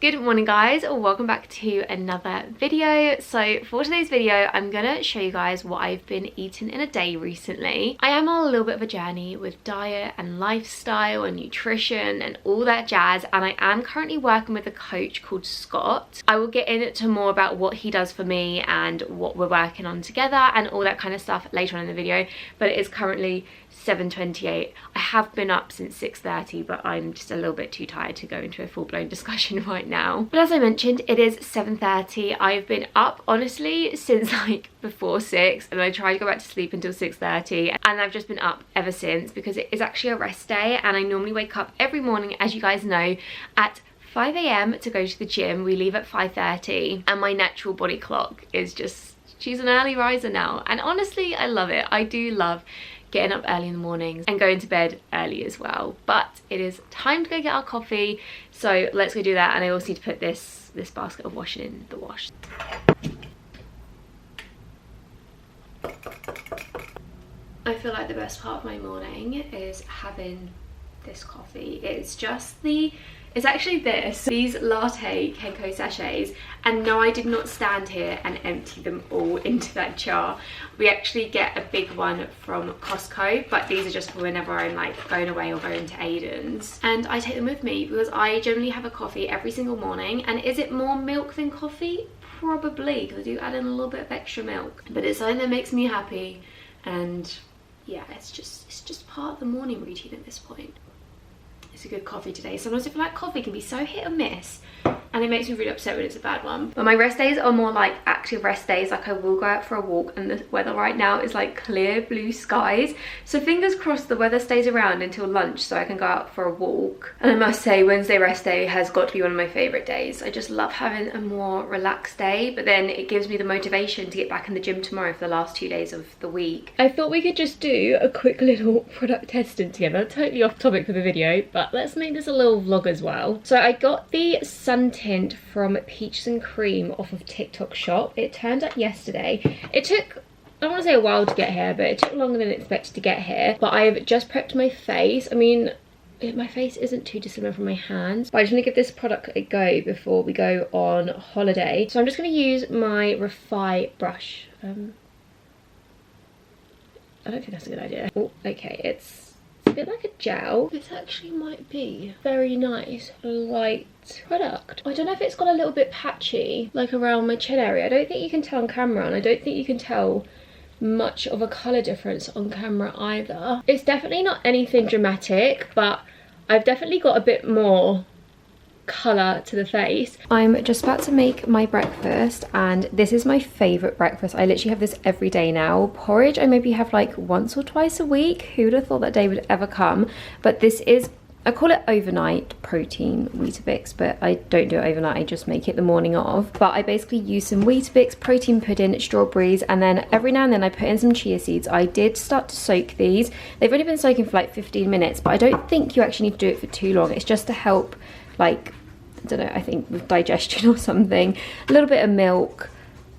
Good morning guys, welcome back to another video. So for today's video I'm gonna show you guys what I've been eating in a day recently. I am on a little bit of a journey with diet and lifestyle and nutrition and all that jazz, and I am currently working with a coach called Scott. I will get into more about what he does for me and what we're working on together and all that kind of stuff later on in the video, but it is currently 7:28. I have been up since 6:30, but I'm just a little bit too tired to go into a full-blown discussion right now. But as I mentioned, it is 7:30. I've been up honestly since like before 6, and I tried to go back to sleep until 6:30, and I've just been up ever since because it is actually a rest day, and I normally wake up every morning, as you guys know, at 5 AM to go to the gym. We leave at 5:30, and my natural body clock is just, she's an early riser now, and honestly I love it. I do love getting up early in the mornings and going to bed early as well. But it is time to go get our coffee, so let's go do that. And I also need to put this basket of washing in the wash. I feel like the best part of my morning is having this coffee. It's actually these latte Kenko sachets, and no, I did not stand here and empty them all into that jar. We actually get a big one from Costco, but these are just for whenever I'm like going away or going to Aiden's, and I take them with me because I generally have a coffee every single morning. And is it more milk than coffee? Probably, because I do add in a little bit of extra milk, but it's something that makes me happy, and yeah, it's just part of the morning routine at this point. It's a good coffee today. Sometimes I feel like coffee can be so hit or miss, and it makes me really upset when it's a bad one. But my rest days are more like active rest days. Like I will go out for a walk, and the weather right now is like clear blue skies, so fingers crossed the weather stays around until lunch so I can go out for a walk. And I must say, Wednesday rest day has got to be one of my favorite days. I just love having a more relaxed day, but then it gives me the motivation to get back in the gym tomorrow for the last 2 days of the week. I thought we could just do a quick little product testing together. Totally off topic for the video, but let's make this a little vlog as well. So I got the sun tint from Peaches and Cream off of TikTok shop. It turned up yesterday. It took, I don't want to say a while to get here, but it took longer than expected to get here. But I've just prepped my face. I mean, my face isn't too dissimilar from my hands, but I just want to give this product a go before we go on holiday. So I'm just going to use my Refi brush. I don't think that's a good idea. Oh, okay, it's a bit like a gel. This actually might be very nice, light product. I don't know if it's got a little bit patchy, like around my chin area. I don't think you can tell on camera, and I don't think you can tell much of a colour difference on camera either. It's definitely not anything dramatic, but I've definitely got a bit more colour to the face. I'm just about to make my breakfast, and this is my favourite breakfast. I literally have this every day now. Porridge I maybe have like once or twice a week. Who would have thought that day would ever come? But this is, I call it overnight protein Weetabix, but I don't do it overnight, I just make it the morning of. But I basically use some Weetabix, protein pudding, strawberries, and then every now and then I put in some chia seeds. I did start to soak these. They've only been soaking for like 15 minutes, but I don't think you actually need to do it for too long. It's just to help, like, I don't know, I think with digestion or something. A little bit of milk,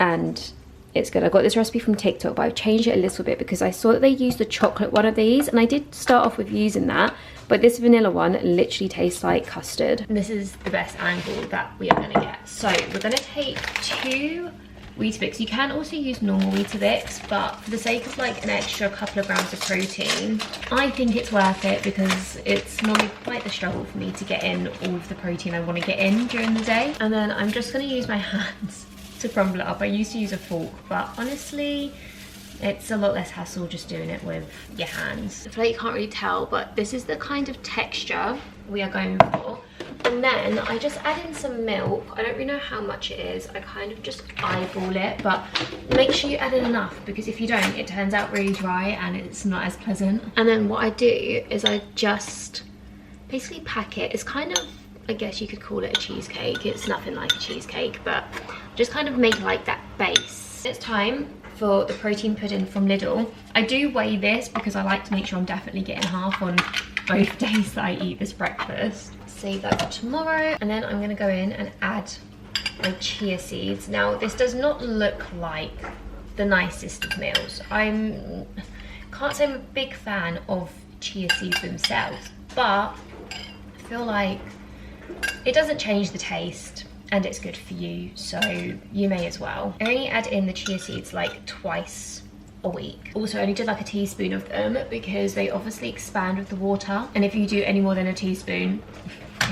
and it's good. I got this recipe from TikTok, but I've changed it a little bit because I saw that they used the chocolate one of these, and I did start off with using that, but this vanilla one literally tastes like custard. And this is the best angle that we are going to get. So we're going to take 2 Weetabix. You can also use normal Weetabix, but for the sake of like an extra couple of grams of protein, I think it's worth it because it's normally quite the struggle for me to get in all of the protein I want to get in during the day. And then I'm just going to use my hands to crumble it up. I used to use a fork, but honestly it's a lot less hassle just doing it with your hands. I feel like you can't really tell, but this is the kind of texture we are going for. And then I just add in some milk. I don't really know how much it is. I kind of just eyeball it, but make sure you add in enough, because if you don't, it turns out really dry and it's not as pleasant. And then what I do is I just basically pack it. It's kind of, I guess you could call it a cheesecake. It's nothing like a cheesecake, but just kind of make like that base. It's time for the protein pudding from Lidl. I do weigh this because I like to make sure I'm definitely getting half on both days that I eat this breakfast. Save that for tomorrow, and then I'm going to go in and add my chia seeds. Now this does not look like the nicest of meals. Can't say I'm a big fan of chia seeds themselves, but I feel like It doesn't change the taste and it's good for you, so you may as well. I only add in the chia seeds like twice a week. Also, I only did like a teaspoon of them because they obviously expand with the water, and if you do any more than a teaspoon,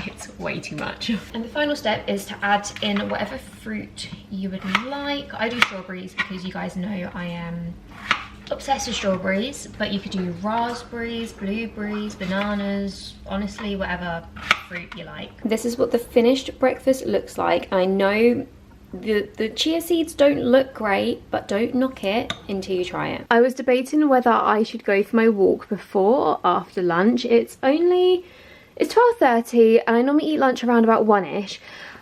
it's way too much. And the final step is to add in whatever fruit you would like. I do strawberries because you guys know I am obsessed with strawberries, but you could do raspberries, blueberries, bananas, honestly whatever fruit you like. This is what the finished breakfast looks like. I know the chia seeds don't look great, but don't knock it until you try it. I was debating whether I should go for my walk before or after lunch. It's 12:30 and I normally eat lunch around about 1ish,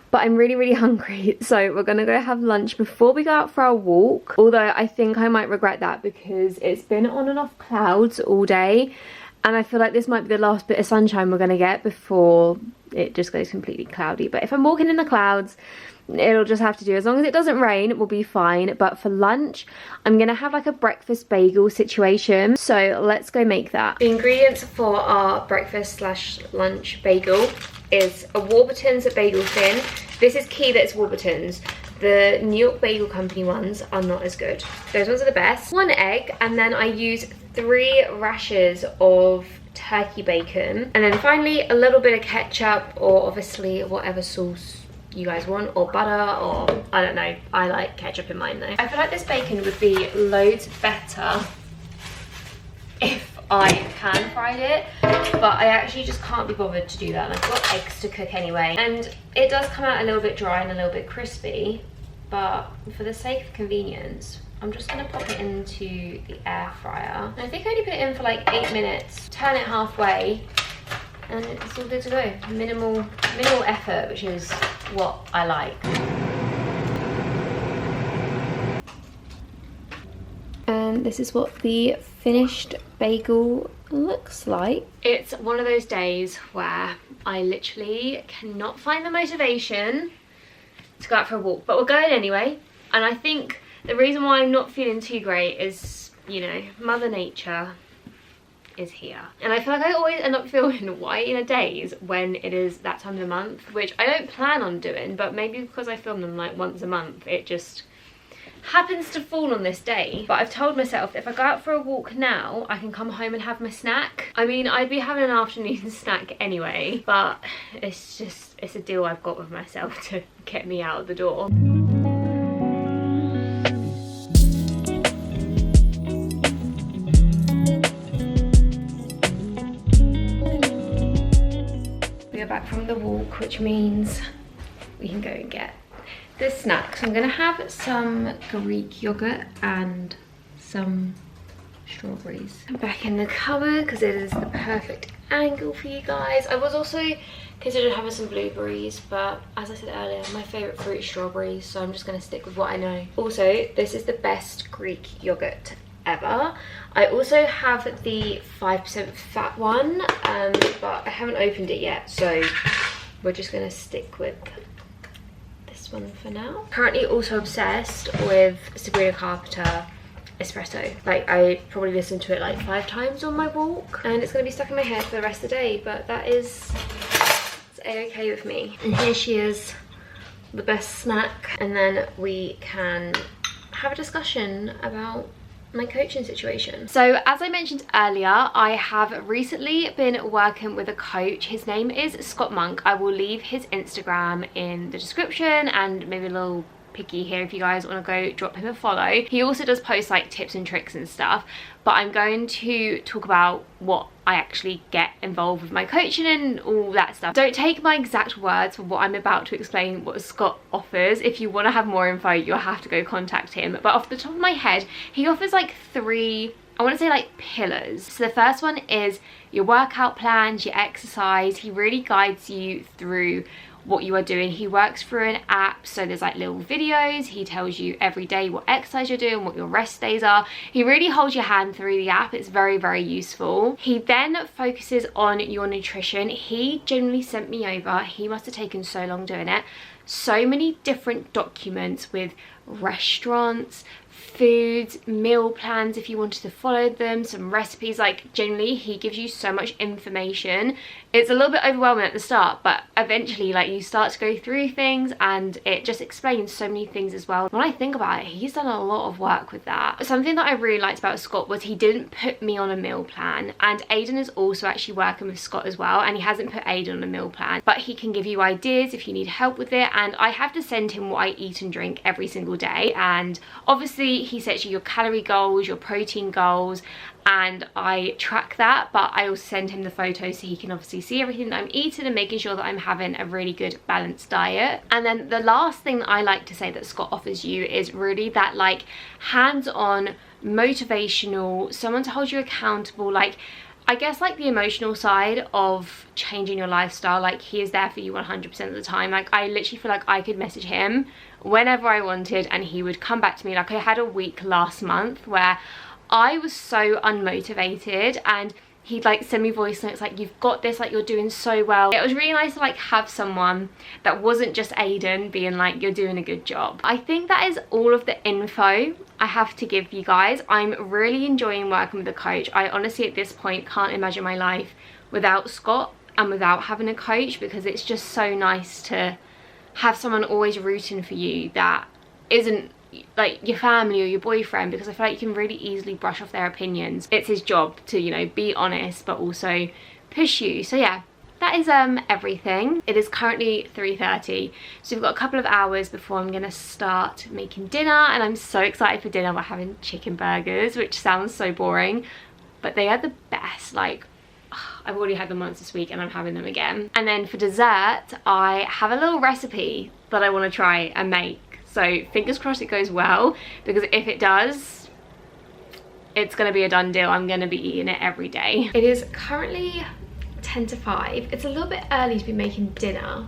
but I'm really hungry, so we're gonna go have lunch before we go out for our walk. Although I think I might regret that because it's been on and off clouds all day, and I feel like this might be the last bit of sunshine we're gonna get before it just goes completely cloudy. But if I'm walking in the clouds, it'll just have to do. As long as it doesn't rain, we'll be fine. But for lunch, I'm gonna have like a breakfast bagel situation, so let's go make that. The ingredients for our breakfast slash lunch bagel is a Warburton's bagel thin. This is key that it's Warburton's. The New York Bagel Company ones are not as good. Those ones are the best. 1 egg, and then I use 3 rashers of turkey bacon. And then finally, a little bit of ketchup, or obviously whatever sauce you guys want, or butter, or I don't know. I like ketchup in mine though. I feel like this bacon would be loads better if I pan fried it, but I actually just can't be bothered to do that, and I've got eggs to cook anyway, and it does come out a little bit dry and a little bit crispy, but for the sake of convenience, I'm just gonna pop it into the air fryer. And I think I only put it in for like 8 minutes, turn it halfway, and it's all good to go. Minimal effort, which is what I like. And this is what the finished bagel looks like. It's one of those days where I literally cannot find the motivation to go out for a walk, but we're going anyway. And I think the reason why I'm not feeling too great is, you know, Mother Nature is here. And I feel like I always end up feeling white in a daze when it is that time of the month, which I don't plan on doing, but maybe because I film them like once a month, it just happens to fall on this day. But I've told myself that if I go out for a walk now, I can come home and have my snack. I mean, I'd be having an afternoon snack anyway, but it's a deal I've got with myself to get me out of the door. We are back from the walk, which means we can go and get the snacks. I'm gonna have some Greek yogurt and some strawberries. I'm back in the cupboard because it is the perfect angle for you guys. I was also considering having some blueberries, but as I said earlier, my favourite fruit is strawberries, so I'm just gonna stick with what I know. Also, this is the best Greek yogurt ever. I also have the 5% fat one, but I haven't opened it yet, so we're just gonna stick with this one for now. Currently also obsessed with Sabrina Carpenter espresso. Like, I probably listen to it like 5 times on my walk, and it's gonna be stuck in my head for the rest of the day, but that is, it's a-okay with me. And here she is, the best snack, and then we can have a discussion about my coaching situation. So as I mentioned earlier, I have recently been working with a coach. His name is Scott Monk. I will leave his Instagram in the description and maybe a little picky here if you guys want to go drop him a follow. He also does post like tips and tricks and stuff, but I'm going to talk about what I actually get involved with my coaching and all that stuff. Don't take my exact words for what I'm about to explain what Scott offers. If you want to have more info, you'll have to go contact him. But off the top of my head, he offers like 3, I want to say like pillars. So the first one is your workout plans, your exercise. He really guides you through what you are doing. He works through an app, so there's like little videos. He tells you every day what exercise you're doing, what your rest days are. He really holds your hand through the app. It's very useful. He then focuses on your nutrition. He genuinely sent me over, he must have taken so long doing it, so many different documents with restaurants, foods, meal plans if you wanted to follow them, some recipes. Like, generally he gives you so much information. It's a little bit overwhelming at the start, but eventually like you start to go through things and it just explains so many things as well. When I think about it, he's done a lot of work with that. Something that I really liked about Scott was he didn't put me on a meal plan, and Aiden is also actually working with Scott as well, and he hasn't put Aiden on a meal plan, but he can give you ideas if you need help with it. And I have to send him what I eat and drink every single day, and obviously he sets you your calorie goals, your protein goals, and I track that, but I also send him the photos so he can obviously see everything that I'm eating and making sure that I'm having a really good balanced diet. And then the last thing that I like to say that Scott offers you is really that like hands-on, motivational, someone to hold you accountable, like I guess like the emotional side of changing your lifestyle. Like, he is there for you 100% of the time. Like, I literally feel like I could message him whenever I wanted and he would come back to me. Like, I had a week last month where I was so unmotivated and he'd like send me voice notes like, you've got this, like you're doing so well. It was really nice to like have someone that wasn't just Aiden being like, you're doing a good job. I think that is all of the info I have to give you guys. I'm really enjoying working with a coach. I honestly at this point can't imagine my life without Scott and without having a coach, because it's just so nice to have someone always rooting for you that isn't like your family or your boyfriend, because I feel like you can really easily brush off their opinions. It's his job to, you know, be honest but also push you. So yeah, that is everything. It is currently 3:30, so we've got a couple of hours before I'm gonna start making dinner, and I'm so excited for dinner. We're having chicken burgers, which sounds so boring, but they are the best. Like, I've already had them once this week and I'm having them again. And then for dessert, I have a little recipe that I want to try and make. So fingers crossed it goes well, because if it does, it's going to be a done deal. I'm going to be eating it every day. It is currently 10 to 5. It's a little bit early to be making dinner,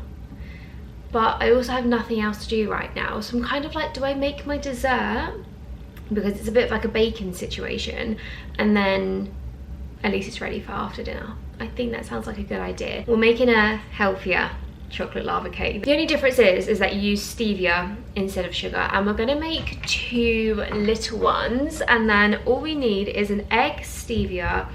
but I also have nothing else to do right now. So I'm kind of like, do I make my dessert? Because it's a bit of like a bacon situation, and then at least it's ready for after dinner. I think that sounds like a good idea. We're making a healthier chocolate lava cake. The only difference is that you use stevia instead of sugar, and we're gonna make 2 little ones, and then all we need is an egg, stevia,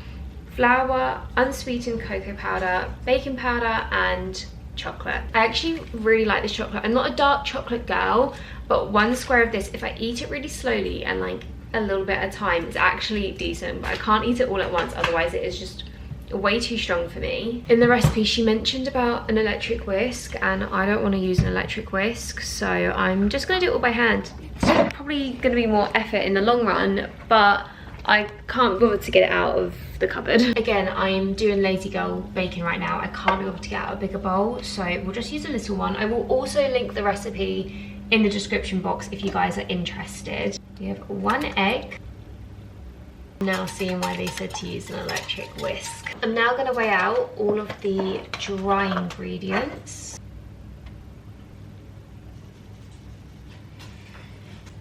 flour, unsweetened cocoa powder, baking powder, and chocolate. I actually really like this chocolate. I'm not a dark chocolate girl, but 1 square of this, if I eat it really slowly and like a little bit at a time, it's actually decent, but I can't eat it all at once, otherwise it is just way too strong for me. In the recipe she mentioned about an electric whisk, and I don't want to use an electric whisk, so I'm just going to do it all by hand. It's probably going to be more effort in the long run, but I can't bother to get it out of the cupboard. Again, I'm doing lazy girl baking right now. I can't be able to get out a bigger bowl, so we'll just use a little one. I will also link the recipe in the description box if you guys are interested. We have 1 egg. Now seeing why they said to use an electric whisk. I'm now going to weigh out all of the dry ingredients.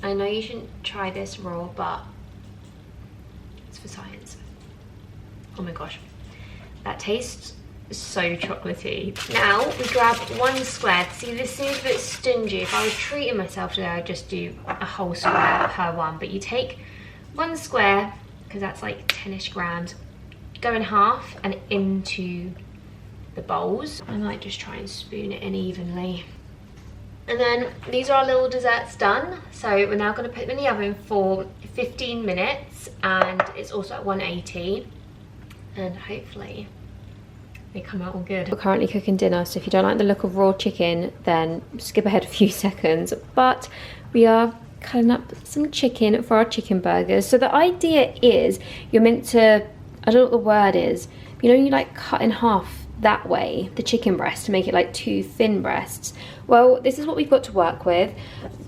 I know you shouldn't try this raw, but it's for science. Oh my gosh, that tastes so chocolatey. Now we grab 1 square. See, this seems a bit stingy. If I was treating myself today, I'd just do a whole square per one, but you take 1 square, because that's like 10ish grams, go in half and into the bowls. I might just try and spoon it in evenly. And then these are our little desserts done. So we're now going to put them in the oven for 15 minutes, and it's also at 180, and hopefully they come out all good. We're currently cooking dinner, so if you don't like the look of raw chicken, then skip ahead a few seconds. But we are cutting up some chicken for our chicken burgers. So the idea is you're meant to, I don't know what the word is, you know, you like cut in half that way the chicken breast to make it like 2 thin breasts. Well, this is what we've got to work with.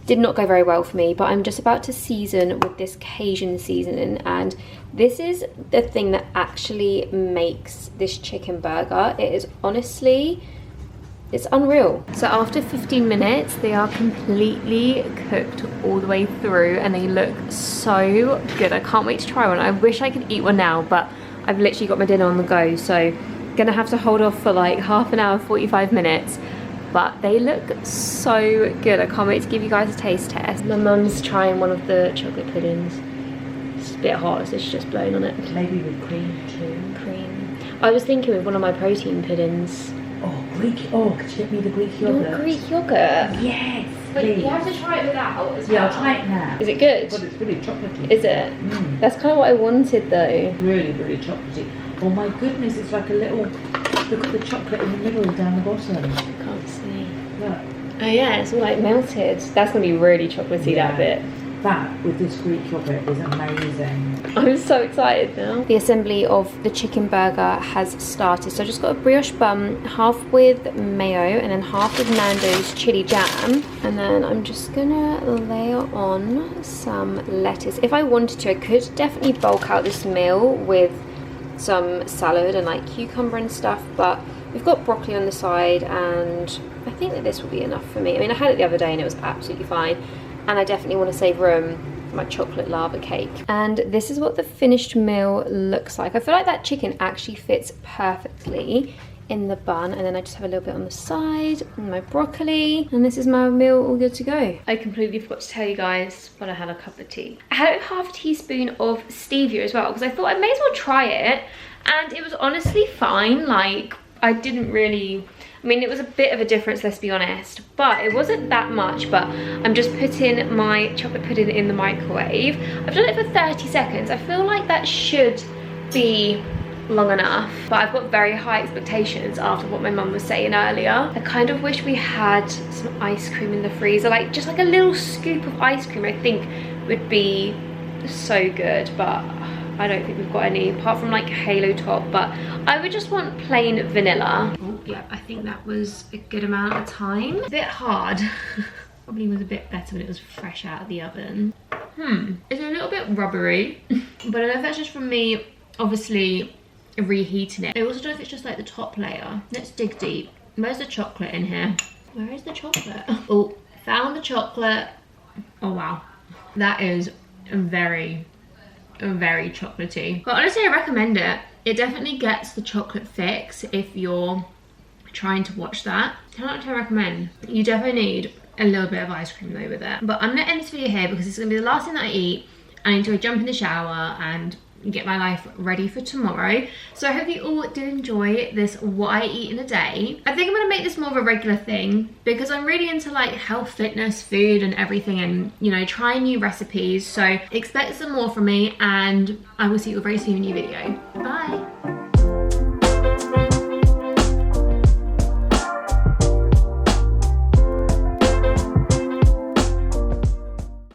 Did not go very well for me, but I'm just about to season with this Cajun seasoning, and this is the thing that actually makes this chicken burger. It is honestly, it's unreal. So after 15 minutes, they are completely cooked all the way through, and they look so good. I can't wait to try one. I wish I could eat one now, but I've literally got my dinner on the go, so gonna have to hold off for like half an hour, 45 minutes. but they look so good. I can't wait to give you guys a taste test. My mum's trying one of the chocolate puddings. It's a bit hot, so she's just blowing on it. Maybe with cream too. Cream. I was thinking with one of my protein puddings. Oh, Greek. Oh, could you get me the Greek yogurt? Your Greek yogurt? Yes. But please. you have to try it without as well. Yeah, I'll try it now. Is it good? But it's really chocolatey. Is it? Mm. That's kind of what I wanted though. Really, really chocolatey. Oh my goodness, it's like a little. Look at the chocolate in the middle down the bottom. I can't see. Look. Oh yeah, it's all like melted. That's gonna be really chocolatey, Yeah. that bit. That with this Greek yogurt is amazing. I'm so excited now. The assembly of the chicken burger has started. So I just got a brioche bun, half with mayo and then half with Nando's chili jam. And then I'm just gonna layer on some lettuce. If I wanted to, I could definitely bulk out this meal with some salad and like cucumber and stuff, but we've got broccoli on the side and I think that this will be enough for me. I mean, I had it the other day and it was absolutely fine. And I definitely want to save room for my chocolate lava cake. And this is what the finished meal looks like. I feel like that chicken actually fits perfectly in the bun, and then I just have a little bit on the side and my broccoli, and this is my meal all good to go. I completely forgot to tell you guys when I had a cup of tea. I had half a teaspoon of stevia as well because I thought I may as well try it, and it was honestly fine. Like, I didn't really, I mean, it was a bit of a difference, let's be honest, but it wasn't that much. But I'm just putting my chocolate pudding in the microwave. I've done it for 30 seconds. I feel like that should be long enough, but I've got very high expectations after what my mum was saying earlier. I kind of wish we had some ice cream in the freezer, like just like a little scoop of ice cream I think would be so good, but I don't think we've got any apart from like Halo Top, but I would just want plain vanilla. Oh yeah, I think that was a good amount of time. It's a bit hard. Probably was a bit better when it was fresh out of the oven. It's a little bit rubbery, but I don't know if that's just from me obviously reheating it. I also don't know if it's just like the top layer. Let's dig deep. Where's the chocolate in here? Where is the chocolate? Oh, found the chocolate. Oh wow, that is very chocolatey, but honestly I recommend it. It definitely gets the chocolate fix if you're trying to watch that. 10 out of 10 recommend. You definitely need a little bit of ice cream though with it. But I'm gonna end this video here because it's gonna be the last thing that I eat. I need to jump in the shower and get my life ready for tomorrow. So I hope you all did enjoy this what I eat in a day. I think I'm gonna make this more of a regular thing because I'm really into like health, fitness, food and everything, and you know, trying new recipes. So expect some more from me, and I will see you all very soon in a new video. Bye.